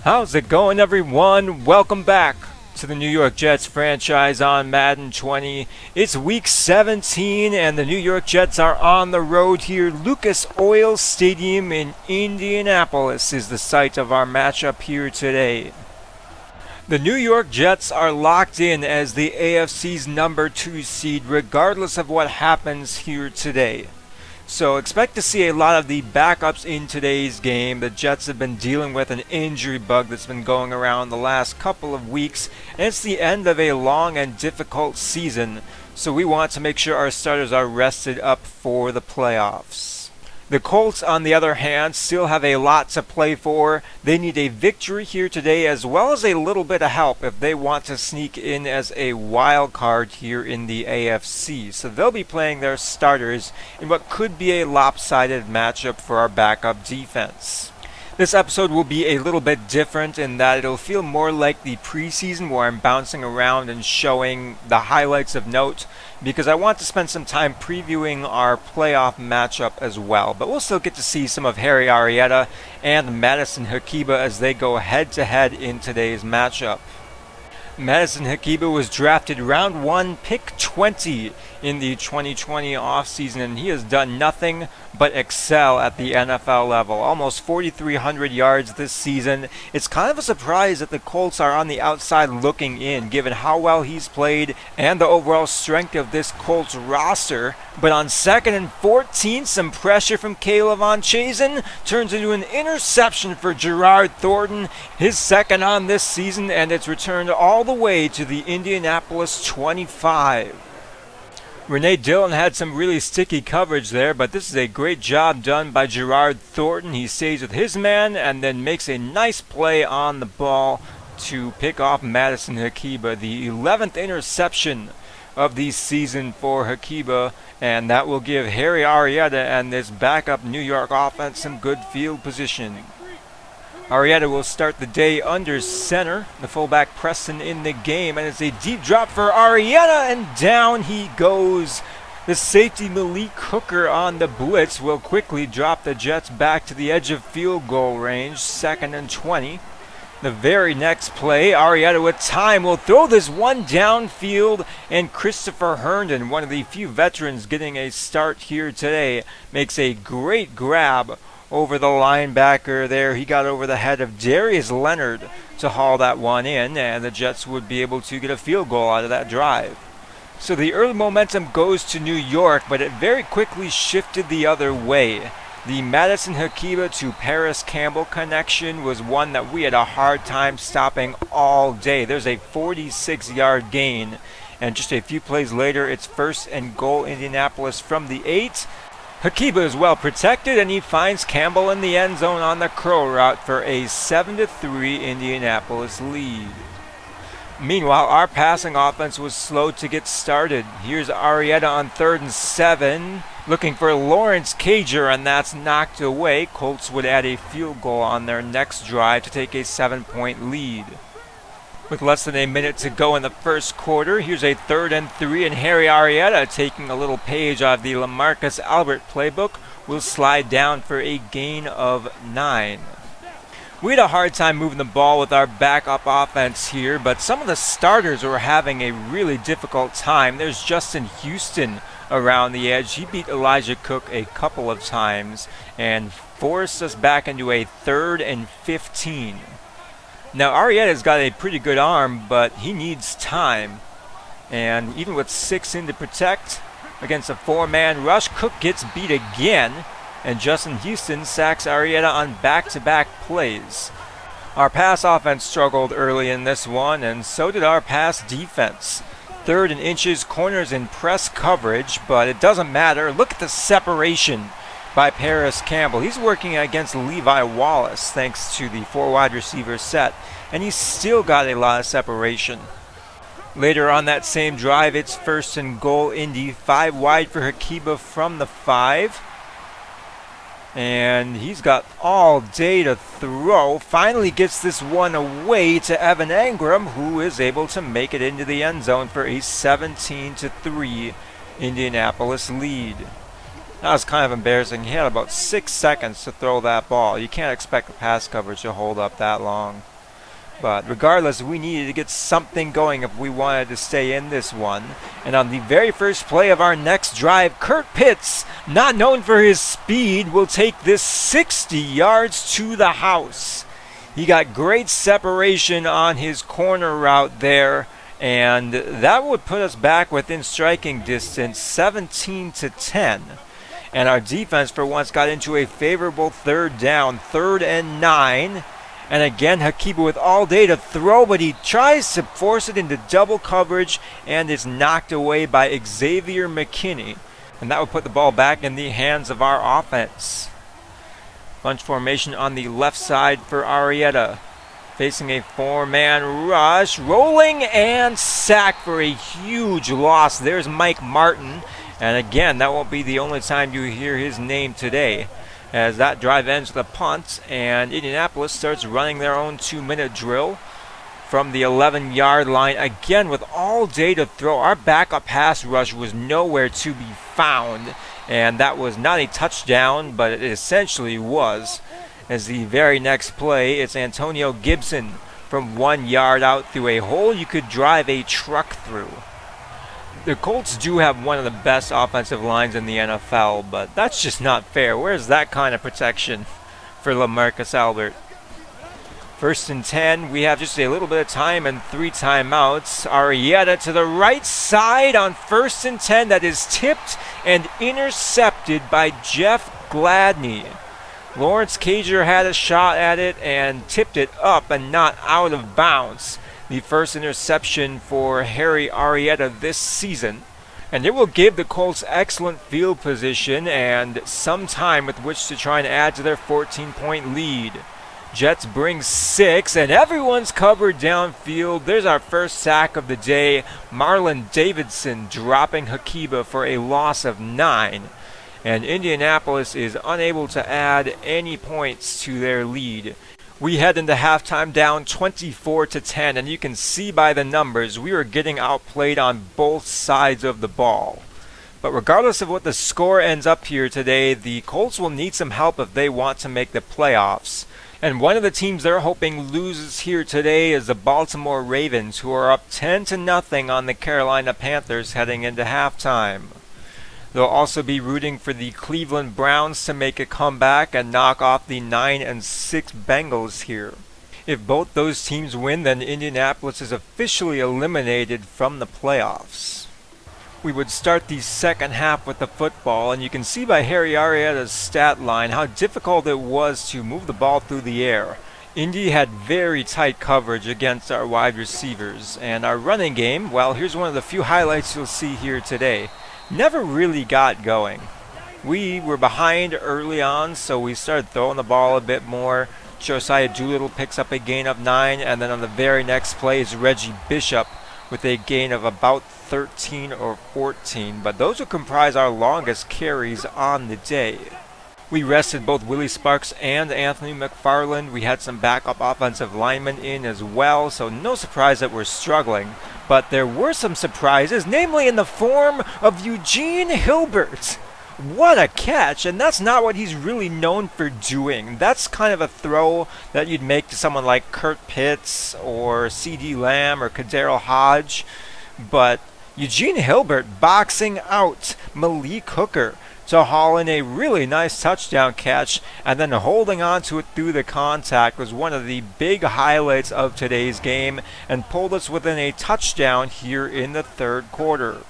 How's it going, everyone? Welcome back to the New York Jets franchise on Madden 20. It's week 17 and the New York Jets are on the road here. Lucas Oil Stadium in Indianapolis is the site of our matchup here today. The New York Jets are locked in as the AFC's number 2 seed regardless of what happens here today. So expect to see a lot of the backups in today's game. The Jets have been dealing with an injury bug that's been going around the last couple of weeks, and it's the end of a long and difficult season, so we want to make sure our starters are rested up for the playoffs. The Colts, on the other hand, still have a lot to play for. They need a victory here today as well as a little bit of help if they want to sneak in as a wild card here in the AFC. So they'll be playing their starters in what could be a lopsided matchup for our backup defense. This episode will be a little bit different in that it'll feel more like the preseason where I'm bouncing around and showing the highlights of note because I want to spend some time previewing our playoff matchup as well. But we'll still get to see some of Harry Arrieta and Madison Hakiba as they go head-to-head in today's matchup. Madison Hakiba was drafted round 1, pick 20 in the 2020 offseason, and he has done nothing but excel at the NFL level. Almost 4,300 yards this season. It's kind of a surprise that the Colts are on the outside looking in, given how well he's played and the overall strength of this Colts roster. But on 2nd and 14, some pressure from Kayvon Chazen turns into an interception for Gerard Thornton, his second on this season, and it's returned all the way to the Indianapolis 25. Renee Dillon had some really sticky coverage there, but this is a great job done by Gerard Thornton. He stays with his man and then makes a nice play on the ball to pick off Madison Hakiba, the 11th interception of the season for Hakiba, and that will give Harry Arrieta and this backup New York offense some good field position. Arrieta will start the day under center. The fullback Preston in the game, and it's a deep drop for Arrieta, and down he goes. The safety Malik Hooker on the blitz will quickly drop the Jets back to the edge of field goal range, 2nd and 20. The very next play, Arrieta with time will throw this one downfield, and Christopher Herndon, one of the few veterans getting a start here today, makes a great grab over the linebacker there. He got over the head of Darius Leonard to haul that one in, and the Jets would be able to get a field goal out of that drive. So the early momentum goes to New York, but it very quickly shifted the other way. The Madison Hakiba to Paris Campbell connection was one that we had a hard time stopping all day. There's a 46-yard gain, and just a few plays later, it's 1st and goal Indianapolis from the 8. Hakiba is well protected, and he finds Campbell in the end zone on the curl route for a 7-3 Indianapolis lead. Meanwhile, our passing offense was slow to get started. Here's Arrieta on 3rd and 7, looking for Lawrence Cager, and that's knocked away. Colts would add a field goal on their next drive to take a 7-point lead. With less than a minute to go in the first quarter, here's a 3rd and 3, and Harry Arrieta, taking a little page out of the LaMarcus Albert playbook, will slide down for a gain of 9. We had a hard time moving the ball with our backup offense here, but some of the starters were having a really difficult time. There's Justin Houston around the edge. He beat Elijah Cook a couple of times and forced us back into a 3rd and 15. Now, Arrieta's got a pretty good arm, but he needs time. And even with 6 in to protect against a 4-man rush, Cook gets beat again, and Justin Houston sacks Arrieta on back-to-back plays. Our pass offense struggled early in this one, and so did our pass defense. 3rd and inches, corners in press coverage, but it doesn't matter. Look at the separation by Paris Campbell. He's working against Levi Wallace thanks to the 4 wide receiver set, and he's still got a lot of separation. Later on that same drive, it's 1st and goal Indy, 5 wide for Hakiba from the 5. And he's got all day to throw. Finally gets this one away to Evan Engram, who is able to make it into the end zone for a 17-3 Indianapolis lead. That was kind of embarrassing. He had about 6 seconds to throw that ball. You can't expect the pass coverage to hold up that long. But regardless, we needed to get something going if we wanted to stay in this one. And on the very first play of our next drive, Kurt Pitts, not known for his speed, will take this 60 yards to the house. He got great separation on his corner route there, and that would put us back within striking distance, 17-10. And our defense for once got into a favorable third down, 3rd and 9. And again, Hakiba with all day to throw, but he tries to force it into double coverage and is knocked away by Xavier McKinney. And that would put the ball back in the hands of our offense. Bunch formation on the left side for Arrieta. Facing a 4-man rush, rolling and sacked for a huge loss. There's Mike Martin. And again, that won't be the only time you hear his name today, as that drive ends with a punt, and Indianapolis starts running their own 2-minute drill from the 11-yard line. Again, with all day to throw, our backup pass rush was nowhere to be found, and that was not a touchdown, but it essentially was. As the very next play, it's Antonio Gibson from 1 yard out through a hole you could drive a truck through. The Colts do have one of the best offensive lines in the NFL, but that's just not fair. Where's that kind of protection for LaMarcus Albert? 1st and 10, we have just a little bit of time and 3 timeouts. Arrieta to the right side on 1st and 10. That is tipped and intercepted by Jeff Gladney. Lawrence Cager had a shot at it and tipped it up and not out of bounds. The first interception for Harry Arrieta this season. And it will give the Colts excellent field position and some time with which to try and add to their 14-point lead. Jets bring 6, and everyone's covered downfield. There's our first sack of the day. Marlon Davidson dropping Hakiba for a loss of 9. And Indianapolis is unable to add any points to their lead. We head into halftime down 24-10, and you can see by the numbers we were getting outplayed on both sides of the ball. But regardless of what the score ends up here today, the Colts will need some help if they want to make the playoffs. And one of the teams they're hoping loses here today is the Baltimore Ravens, who are up 10-0 on the Carolina Panthers heading into halftime. They'll also be rooting for the Cleveland Browns to make a comeback and knock off the 9-6 Bengals here. If both those teams win, then Indianapolis is officially eliminated from the playoffs. We would start the second half with the football, and you can see by Harry Arrieta's stat line how difficult it was to move the ball through the air. Indy had very tight coverage against our wide receivers, and our running game, well, here's one of the few highlights you'll see here today. Never really got going. We were behind early on, so we started throwing the ball a bit more. Josiah Doolittle picks up a gain of 9, and then on the very next play is Reggie Bishop with a gain of about 13 or 14. But those would comprise our longest carries on the day. We rested both Willie Sparks and Anthony McFarland. We had some backup offensive linemen in as well, so no surprise that we're struggling. But there were some surprises, namely in the form of Eugene Hilbert. What a catch, and that's not what he's really known for doing. That's kind of a throw that you'd make to someone like Kurt Pitts or C.D. Lamb or Kadero Hodge. But Eugene Hilbert boxing out Malik Hooker to haul in a really nice touchdown catch, and then holding on to it through the contact was one of the big highlights of today's game and pulled us within a touchdown here in the third quarter.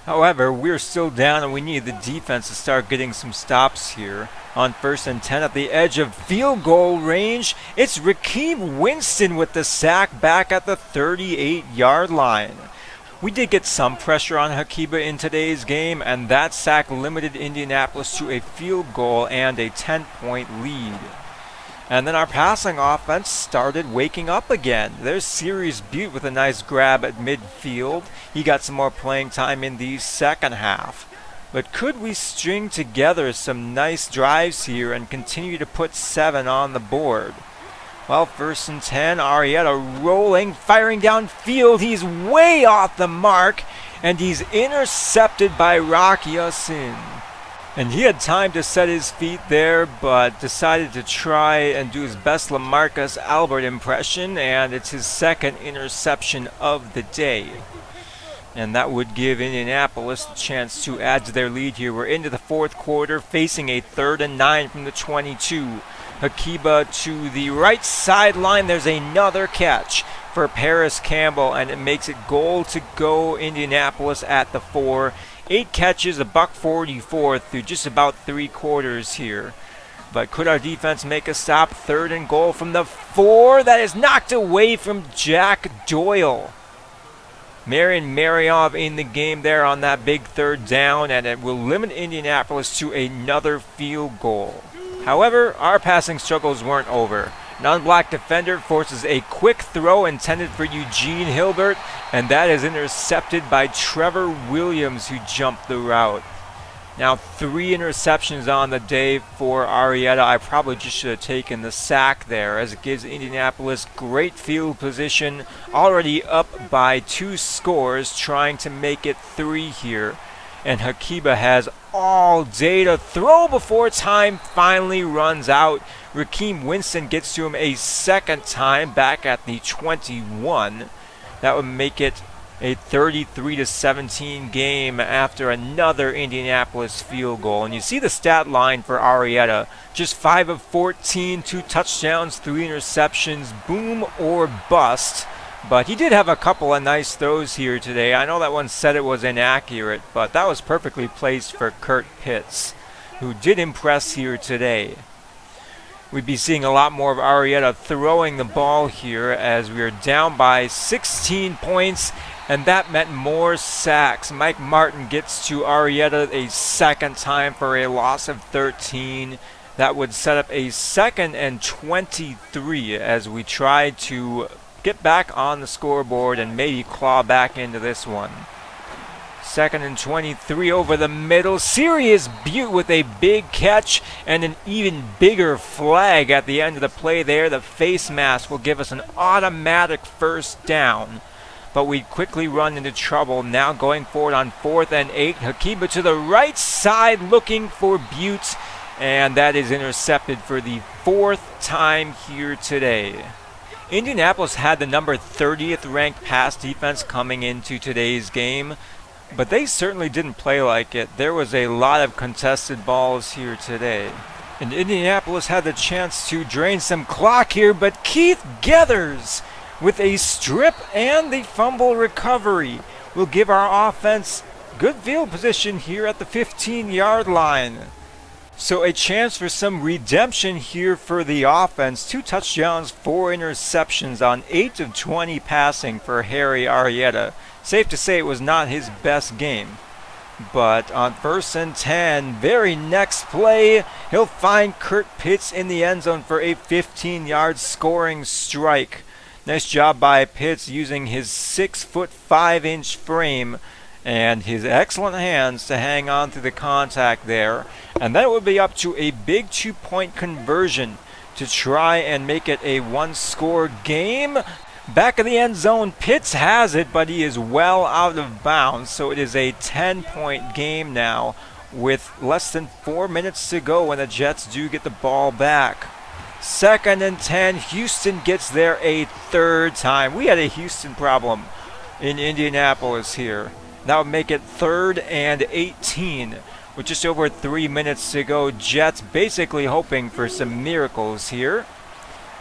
However, we're still down and we need the defense to start getting some stops here. On 1st and 10 at the edge of field goal range, it's Rakeem Winston with the sack back at the 38-yard line. We did get some pressure on Hakiba in today's game, and that sack limited Indianapolis to a field goal and a 10-point lead. And then our passing offense started waking up again. There's Sirius Butte with a nice grab at midfield. He got some more playing time in the second half. But could we string together some nice drives here and continue to put 7 on the board? Well, 1st and 10, Arrieta rolling, firing downfield. He's way off the mark, and he's intercepted by Rocky Ya-Sin. And he had time to set his feet there, but decided to try and do his best LaMarcus Albert impression, and it's his second interception of the day. And that would give Indianapolis the chance to add to their lead here. We're into the fourth quarter, facing a 3rd and 9 from the 22. Hakiba to the right sideline. There's another catch for Paris Campbell, and it makes it goal to go Indianapolis at the 4. 8 catches, $144 through just about 3 quarters here. But could our defense make a stop? 3rd and goal from the 4. That is knocked away from Jack Doyle. Marion Mariov in the game there on that big 3rd down, and it will limit Indianapolis to another field goal. However, our passing struggles weren't over. Non-black defender forces a quick throw intended for Eugene Hilbert, and that is intercepted by Trevor Williams, who jumped the route. Now 3 interceptions on the day for Arrieta. I probably just should have taken the sack there, as it gives Indianapolis great field position, already up by 2 scores, trying to make it 3 here. And Hakiba has all day to throw before time finally runs out. Rakeem Winston gets to him a second time back at the 21. That would make it a 33-17 game after another Indianapolis field goal. And you see the stat line for Arrieta. Just 5 of 14, 2 touchdowns, 3 interceptions, boom or bust. But he did have a couple of nice throws here today. I know that one said it was inaccurate, but that was perfectly placed for Kurt Pitts, who did impress here today. We'd be seeing a lot more of Arrieta throwing the ball here, as we are down by 16 points, and that meant more sacks. Mike Martin gets to Arrieta a second time for a loss of 13. That would set up a 2nd and 23 as we try to get back on the scoreboard and maybe claw back into this one. 2nd and 23 over the middle. Sirius Butte with a big catch and an even bigger flag at the end of the play there. The face mask will give us an automatic 1st down. But we quickly run into trouble. Now going forward on 4th and 8. Hakiba to the right side looking for Butte. And that is intercepted for the 4th time here today. Indianapolis had the number 30th ranked pass defense coming into today's game, but they certainly didn't play like it. There was a lot of contested balls here today. And Indianapolis had the chance to drain some clock here, but Keith Geathers with a strip and the fumble recovery will give our offense good field position here at the 15-yard line. So a chance for some redemption here for the offense. 2 touchdowns, 4 interceptions on 8 of 20 passing for Harry Arrieta. Safe to say it was not his best game. But on 1st and 10, very next play, he'll find Kurt Pitts in the end zone for a 15-yard scoring strike. Nice job by Pitts using his 6'5" frame and his excellent hands to hang on through the contact there. And then it would be up to a big 2-point conversion to try and make it a 1-score game. Back of the end zone, Pitts has it, but he is well out of bounds. So it is a 10-point game now with less than 4 minutes to go when the Jets do get the ball back. 2nd and 10, Houston gets there a 3rd time. We had a Houston problem in Indianapolis here. That would make it 3rd and 18 with just over 3 minutes to go. Jets basically hoping for some miracles here,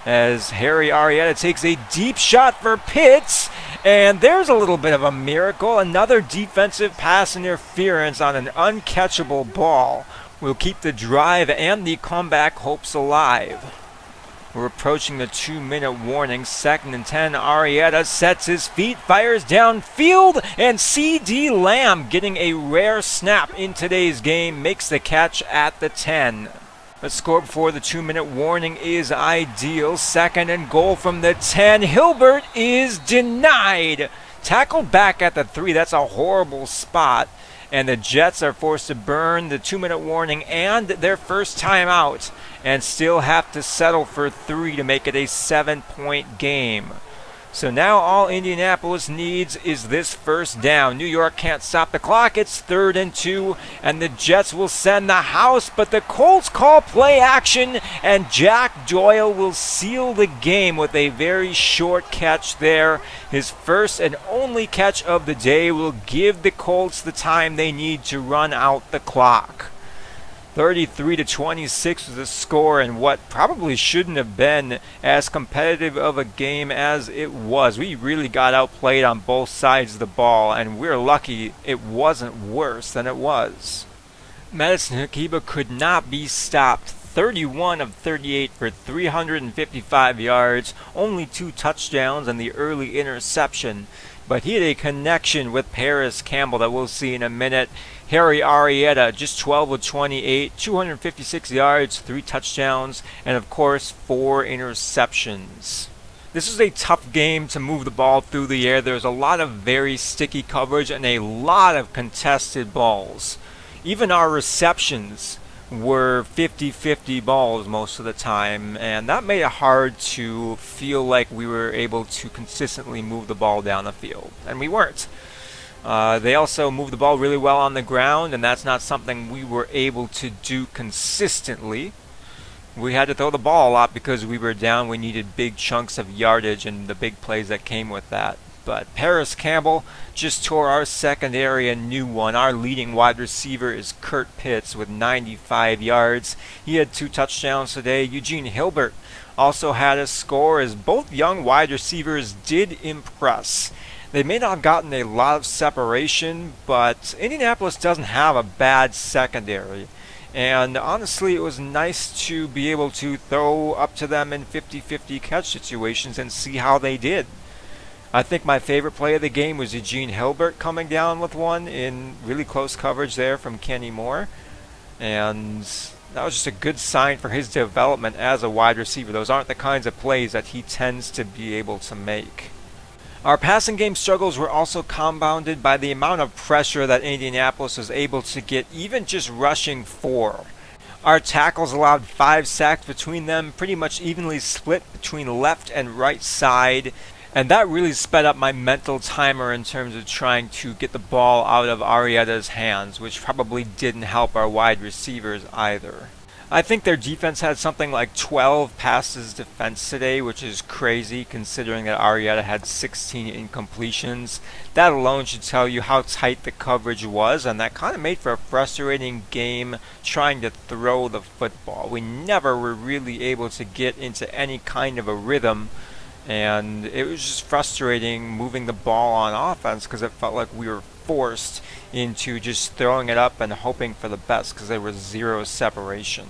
as Harry Arrieta takes a deep shot for Pitts, and there's a little bit of a miracle. Another defensive pass interference on an uncatchable ball will keep the drive and the comeback hopes alive. We're approaching the 2-minute warning. 2nd and 10. Arrieta sets his feet, fires downfield, and C.D. Lamb, getting a rare snap in today's game, makes the catch at the 10. The score before the 2-minute warning is ideal. 2nd and goal from the 10. Hilbert is denied. Tackled back at the 3. That's a horrible spot. And the Jets are forced to burn the 2-minute warning and their first timeout, and still have to settle for 3 to make it a 7-point game. So now all Indianapolis needs is this first down. New York can't stop the clock. It's 3rd and 2, and the Jets will send the house, but the Colts call play action, and Jack Doyle will seal the game with a very short catch there. His first and only catch of the day will give the Colts the time they need to run out the clock. 33-26 was the score, and what probably shouldn't have been as competitive of a game as it was. We really got outplayed on both sides of the ball, and we're lucky it wasn't worse than it was. Madison Hakiba could not be stopped. 31 of 38 for 355 yards, only 2 touchdowns and the early interception. But he had a connection with Paris Campbell that we'll see in a minute. Harry Arrieta, just 12 of 28, 256 yards, 3 touchdowns, and of course 4 interceptions. This was a tough game to move the ball through the air. There was a lot of very sticky coverage and a lot of contested balls. Even our receptions were 50-50 balls most of the time, and that made it hard to feel like we were able to consistently move the ball down the field, and we weren't. They also moved the ball really well on the ground, and that's not something we were able to do consistently. We had to throw the ball a lot because we were down. We needed big chunks of yardage and the big plays that came with that. But Paris Campbell just tore our secondary a new one. Our leading wide receiver is Kurt Pitts with 95 yards. He had 2 touchdowns today. Eugene Hilbert also had a score, as both young wide receivers did impress. They may not have gotten a lot of separation, but Indianapolis doesn't have a bad secondary. And honestly, it was nice to be able to throw up to them in 50-50 catch situations and see how they did. I think my favorite play of the game was Eugene Hilbert coming down with one in really close coverage there from Kenny Moore. And that was just a good sign for his development as a wide receiver. Those aren't the kinds of plays that he tends to be able to make. Our passing game struggles were also compounded by the amount of pressure that Indianapolis was able to get, even just rushing 4. Our tackles allowed 5 sacks between them, pretty much evenly split between left and right side. And that really sped up my mental timer in terms of trying to get the ball out of Arrieta's hands, which probably didn't help our wide receivers either. I think their defense had something like 12 passes defense today, which is crazy considering that Arrieta had 16 incompletions. That alone should tell you how tight the coverage was, and that kind of made for a frustrating game trying to throw the football. We never were really able to get into any kind of a rhythm, and it was just frustrating moving the ball on offense because it felt like we were forced into just throwing it up and hoping for the best because there was 0 separation.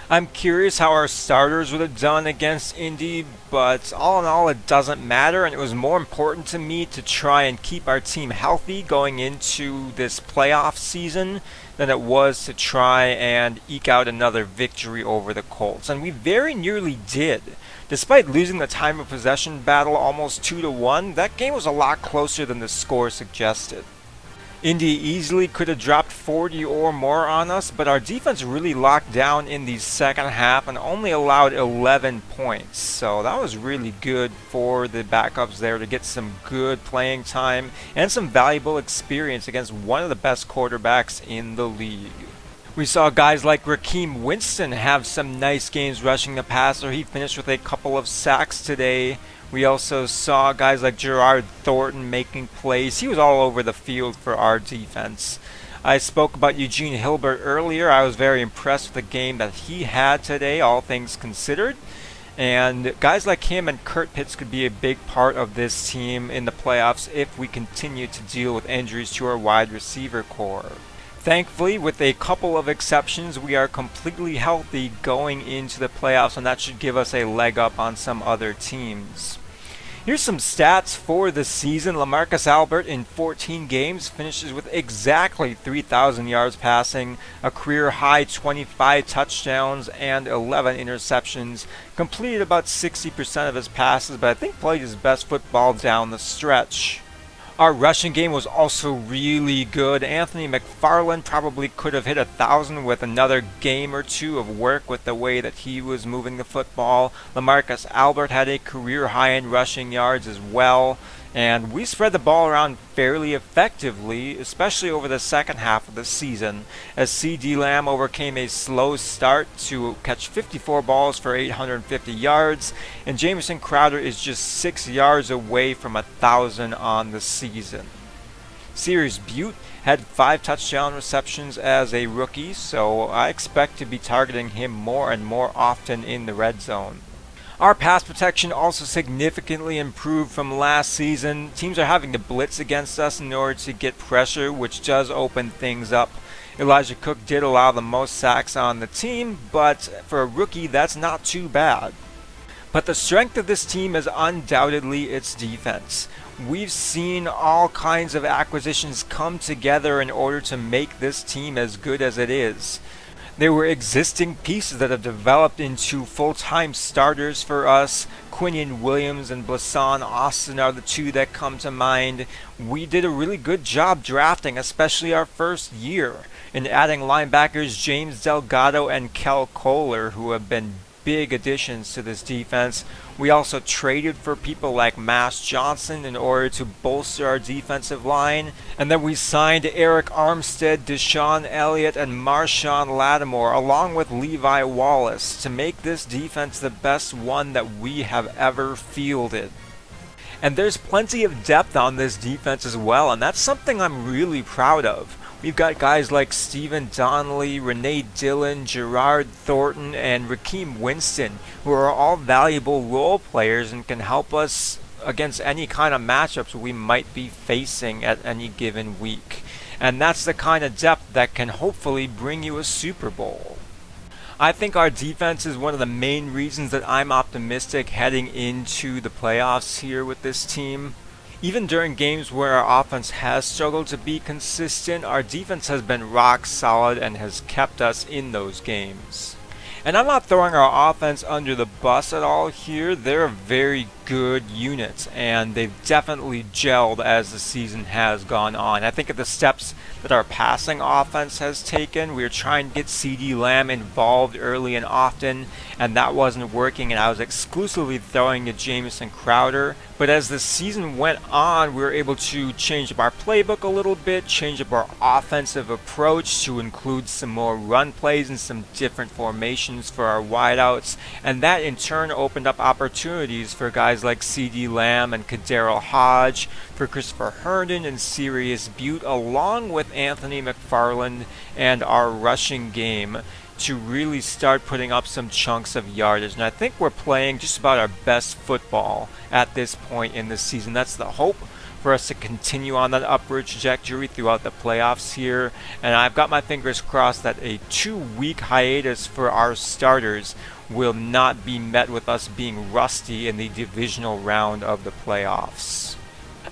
I'm curious how our starters would have done against Indy, but all in all it doesn't matter, and it was more important to me to try and keep our team healthy going into this playoff season than it was to try and eke out another victory over the Colts, and we very nearly did. Despite losing the time of possession battle almost 2-1, that game was a lot closer than the score suggested. Indy easily could have dropped 40 or more on us, but our defense really locked down in the second half and only allowed 11 points. So that was really good for the backups there to get some good playing time and some valuable experience against one of the best quarterbacks in the league. We saw guys like Rakeem Winston have some nice games rushing the passer. He finished with a couple of sacks today. We also saw guys like Gerard Thornton making plays. He was all over the field for our defense. I spoke about Eugene Hilbert earlier. I was very impressed with the game that he had today, all things considered. And guys like him and Kurt Pitts could be a big part of this team in the playoffs if we continue to deal with injuries to our wide receiver core. Thankfully, with a couple of exceptions, we are completely healthy going into the playoffs, and that should give us a leg up on some other teams. Here's some stats for the season. LaMarcus Albert in 14 games finishes with exactly 3,000 yards passing, a career high 25 touchdowns and 11 interceptions, completed about 60% of his passes, but I think played his best football down the stretch. Our rushing game was also really good. Anthony McFarland probably could have hit 1,000 with another game or two of work with the way that he was moving the football. LaMarcus Albert had a career high in rushing yards as well. And we spread the ball around fairly effectively, especially over the second half of the season, as C.D. Lamb overcame a slow start to catch 54 balls for 850 yards, and Jamison Crowder is just 6 yards away from 1,000 on the season. Sirius Butte had 5 touchdown receptions as a rookie, so I expect to be targeting him more and more often in the red zone. Our pass protection also significantly improved from last season. Teams are having to blitz against us in order to get pressure, which does open things up. Elijah Cook did allow the most sacks on the team, but for a rookie, that's not too bad. But the strength of this team is undoubtedly its defense. We've seen all kinds of acquisitions come together in order to make this team as good as it is. There were existing pieces that have developed into full-time starters for us. Quinion Williams and Blasson Austin are the two that come to mind. We did a really good job drafting, especially our first year, in adding linebackers James Delgado and Kel Kohler, who have been big additions to this defense. We also traded for people like Mass Johnson in order to bolster our defensive line. And then we signed Eric Armstead, Deshaun Elliott, and Marshawn Lattimore, along with Levi Wallace, to make this defense the best one that we have ever fielded. And there's plenty of depth on this defense as well, and that's something I'm really proud of. We've got guys like Stephen Donnelly, Renee Dillon, Gerard Thornton, and Rakeem Winston, who are all valuable role players and can help us against any kind of matchups we might be facing at any given week. And that's the kind of depth that can hopefully bring you a Super Bowl. I think our defense is one of the main reasons that I'm optimistic heading into the playoffs here with this team. Even during games where our offense has struggled to be consistent, our defense has been rock solid and has kept us in those games. And I'm not throwing our offense under the bus at all here. They're a very good unit, and they've definitely gelled as the season has gone on. I think of the steps that our passing offense has taken. We were trying to get C.D. Lamb involved early and often, and that wasn't working, and I was exclusively throwing to Jamison Crowder. But as the season went on, we were able to change up our playbook a little bit, change up our offensive approach to include some more run plays and some different formations for our wideouts, and that in turn opened up opportunities for guys like C.D. Lamb and Kadarrell Hodge, for Christopher Herndon and Sirius Butte, along with Anthony McFarland and our rushing game, to really start putting up some chunks of yardage. And I think we're playing just about our best football at this point in the season. That's the hope, for us to continue on that upward trajectory throughout the playoffs here. And I've got my fingers crossed that a 2-week hiatus for our starters will not be met with us being rusty in the divisional round of the playoffs.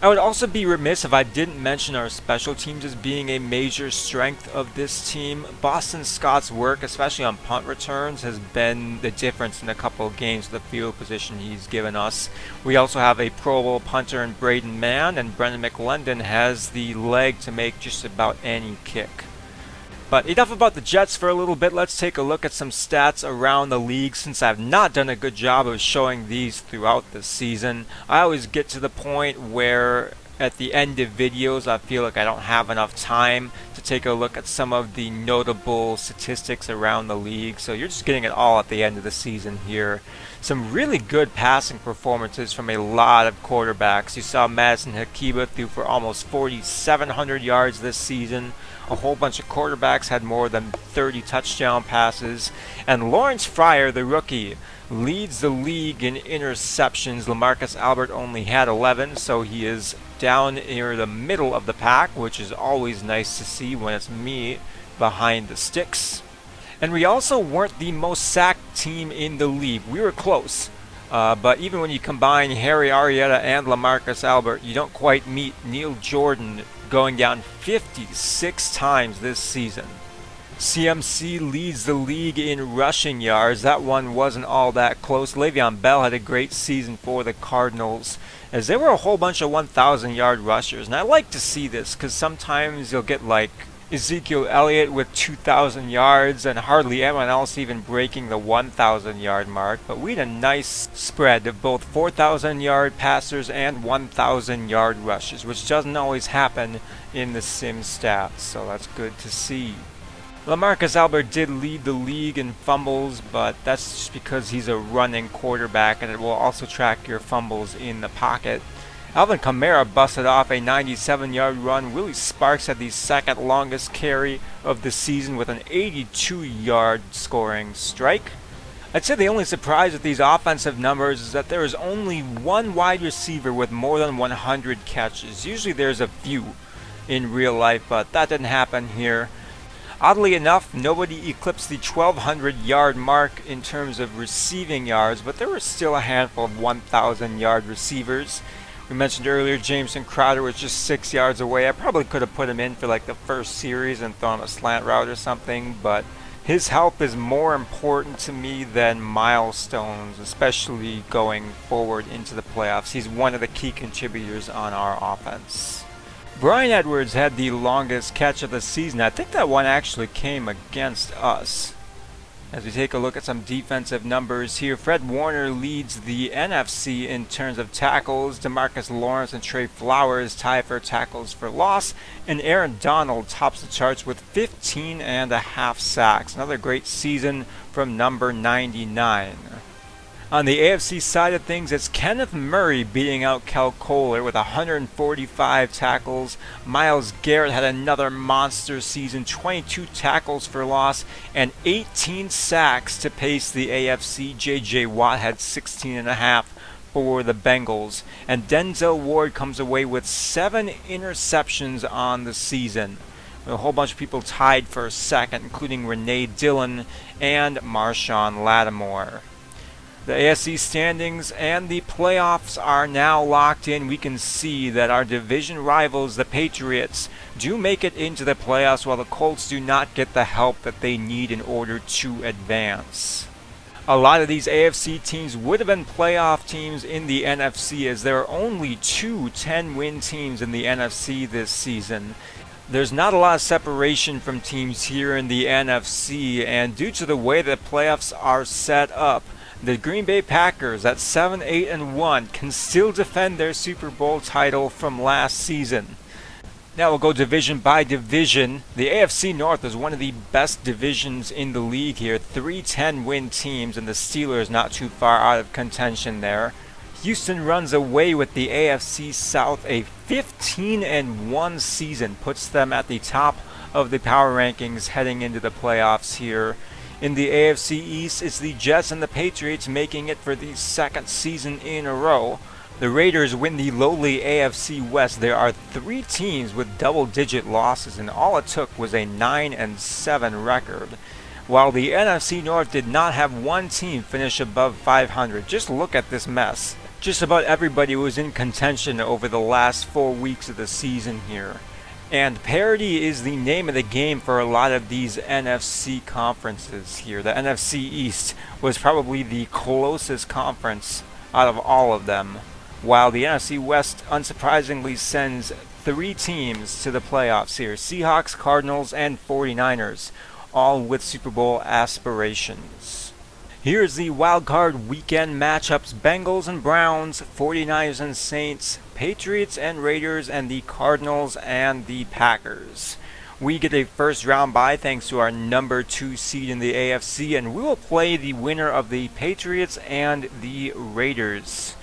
I would also be remiss if I didn't mention our special teams as being a major strength of this team. Boston Scott's work, especially on punt returns, has been the difference in a couple of games, the field position he's given us. We also have a Pro Bowl punter in Braden Mann, and Brendan McLendon has the leg to make just about any kick. But enough about the Jets for a little bit. Let's take a look at some stats around the league, since I've not done a good job of showing these throughout the season. I always get to the point where at the end of videos I feel like I don't have enough time to take a look at some of the notable statistics around the league, so you're just getting it all at the end of the season here. Some really good passing performances from a lot of quarterbacks. You saw Madison Hakiba threw for almost 4,700 yards this season. A whole bunch of quarterbacks had more than 30 touchdown passes. And Lawrence Fryer, the rookie, leads the league in interceptions. LaMarcus Albert only had 11, so he is down near the middle of the pack, which is always nice to see when it's me behind the sticks. And we also weren't the most sacked team in the league. We were close. But even when you combine Harry Arrieta and LaMarcus Albert, you don't quite meet Neil Jordan going down 56 times this season. CMC leads the league in rushing yards. That one wasn't all that close. Le'Veon Bell had a great season for the Cardinals, as there were a whole bunch of 1,000-yard rushers. And I like to see this because sometimes you'll get like Ezekiel Elliott with 2,000 yards and hardly anyone else even breaking the 1,000-yard mark. But we had a nice spread of both 4,000-yard passers and 1,000-yard rushes, which doesn't always happen in the sim stats, so that's good to see. LaMarcus Albert did lead the league in fumbles, but that's just because he's a running quarterback, and it will also track your fumbles in the pocket. Alvin Kamara busted off a 97-yard run. Willie Sparks had the second longest carry of the season with an 82-yard scoring strike. I'd say the only surprise with these offensive numbers is that there is only one wide receiver with more than 100 catches. Usually there's a few in real life, but that didn't happen here. Oddly enough, nobody eclipsed the 1,200-yard mark in terms of receiving yards, but there were still a handful of 1,000-yard receivers. We mentioned earlier Jameson Crowder was just 6 yards away. I probably could have put him in for like the first series and thrown a slant route or something, but his health is more important to me than milestones, especially going forward into the playoffs. He's one of the key contributors on our offense. Bryan Edwards had the longest catch of the season. I think that one actually came against us. As we take a look at some defensive numbers here, Fred Warner leads the NFC in terms of tackles. DeMarcus Lawrence and Trey Flowers tie for tackles for loss. And Aaron Donald tops the charts with 15.5 sacks. Another great season from number 99. On the AFC side of things, it's Kenneth Murray beating out Kel Kohler with 145 tackles. Myles Garrett had another monster season, 22 tackles for loss and 18 sacks to pace the AFC. J.J. Watt had 16.5 for the Bengals. And Denzel Ward comes away with 7 interceptions on the season. A whole bunch of people tied for second, including Renee Dillon and Marshawn Lattimore. The AFC standings and the playoffs are now locked in. We can see that our division rivals, the Patriots, do make it into the playoffs, while the Colts do not get the help that they need in order to advance. A lot of these AFC teams would have been playoff teams in the NFC, as there are only 2 10-win teams in the NFC this season. There's not a lot of separation from teams here in the NFC, and due to the way the playoffs are set up, the Green Bay Packers at 7-8-1 can still defend their Super Bowl title from last season. Now we'll go division by division. The AFC North is one of the best divisions in the league here. 3 10-win teams, and the Steelers not too far out of contention there. Houston runs away with the AFC South. A 15-1 season puts them at the top of the power rankings heading into the playoffs here. In the AFC East, it's the Jets and the Patriots making it for the second season in a row. The Raiders win the lowly AFC West. There are 3 teams with double-digit losses, and all it took was a 9-7 record. While the NFC North did not have one team finish above 500. Just look at this mess. Just about everybody was in contention over the last 4 weeks of the season here. And parity is the name of the game for a lot of these NFC conferences here. The NFC East was probably the closest conference out of all of them, while the NFC West unsurprisingly sends 3 teams to the playoffs here. Seahawks, Cardinals, and 49ers, all with Super Bowl aspirations. Here's the wildcard weekend matchups: Bengals and Browns, 49ers and Saints, Patriots and Raiders, and the Cardinals and the Packers. We get a first round bye thanks to our number 2 seed in the AFC, and we will play the winner of the Patriots and the Raiders.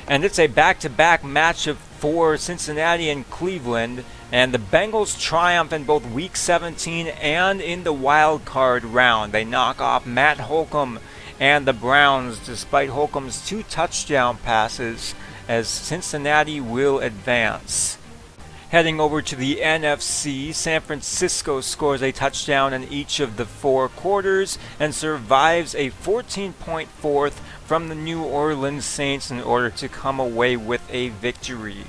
And it's a back-to-back matchup for Cincinnati and Cleveland, and the Bengals triumph in both Week 17 and in the wild card round. They knock off Matt Holcomb and the Browns, despite Holcomb's 2 touchdown passes, as Cincinnati will advance. Heading over to the NFC, San Francisco scores a touchdown in each of the 4 quarters and survives a 14-point fourth from the New Orleans Saints in order to come away with a victory.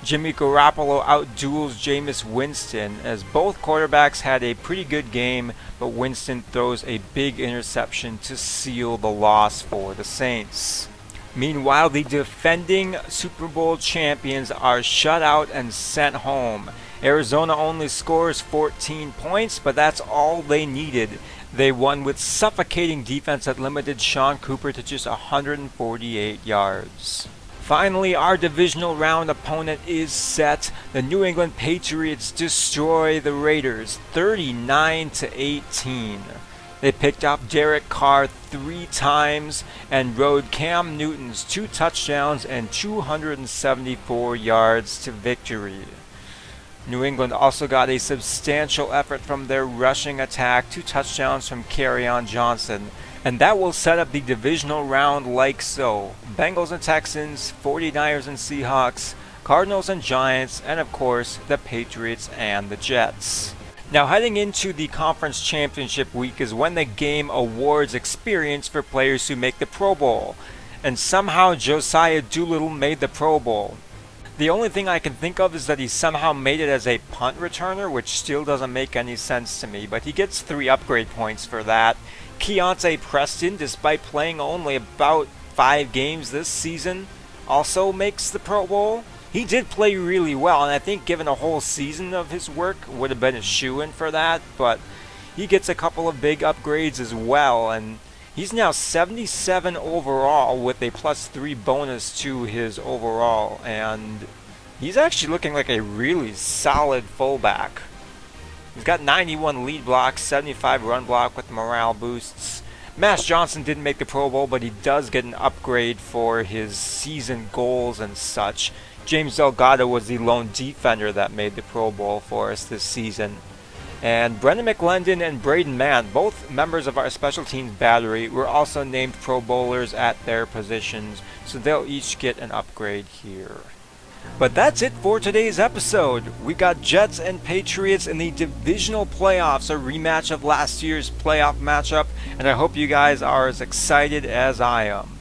Jimmy Garoppolo outduels Jameis Winston as both quarterbacks had a pretty good game, but Winston throws a big interception to seal the loss for the Saints. Meanwhile, the defending Super Bowl champions are shut out and sent home. Arizona only scores 14 points, but that's all they needed. They won with suffocating defense that limited Sean Cooper to just 148 yards. Finally, our divisional round opponent is set. The New England Patriots destroy the Raiders 39-18. They picked off Derek Carr 3 times and rode Cam Newton's 2 touchdowns and 274 yards to victory. New England also got a substantial effort from their rushing attack, 2 touchdowns from Kerryon Johnson. And that will set up the divisional round like so. Bengals and Texans, 49ers and Seahawks, Cardinals and Giants, and of course, the Patriots and the Jets. Now heading into the conference championship week is when the game awards experience for players who make the Pro Bowl. And somehow Josiah Doolittle made the Pro Bowl. The only thing I can think of is that he somehow made it as a punt returner, which still doesn't make any sense to me, but he gets 3 upgrade points for that. Keontae Preston, despite playing only about 5 games this season, also makes the Pro Bowl. He did play really well, and I think given a whole season of his work would have been a shoo-in for that, but he gets a couple of big upgrades as well, and he's now 77 overall with a +3 bonus to his overall, and he's actually looking like a really solid fullback. He's got 91 lead blocks, 75 run block with morale boosts. Mash Johnson didn't make the Pro Bowl, but he does get an upgrade for his season goals and such. James Delgado was the lone defender that made the Pro Bowl for us this season. And Brendan McLendon and Braden Mann, both members of our special teams battery, were also named Pro Bowlers at their positions, so they'll each get an upgrade here. But that's it for today's episode. We got Jets and Patriots in the divisional playoffs, a rematch of last year's playoff matchup, and I hope you guys are as excited as I am.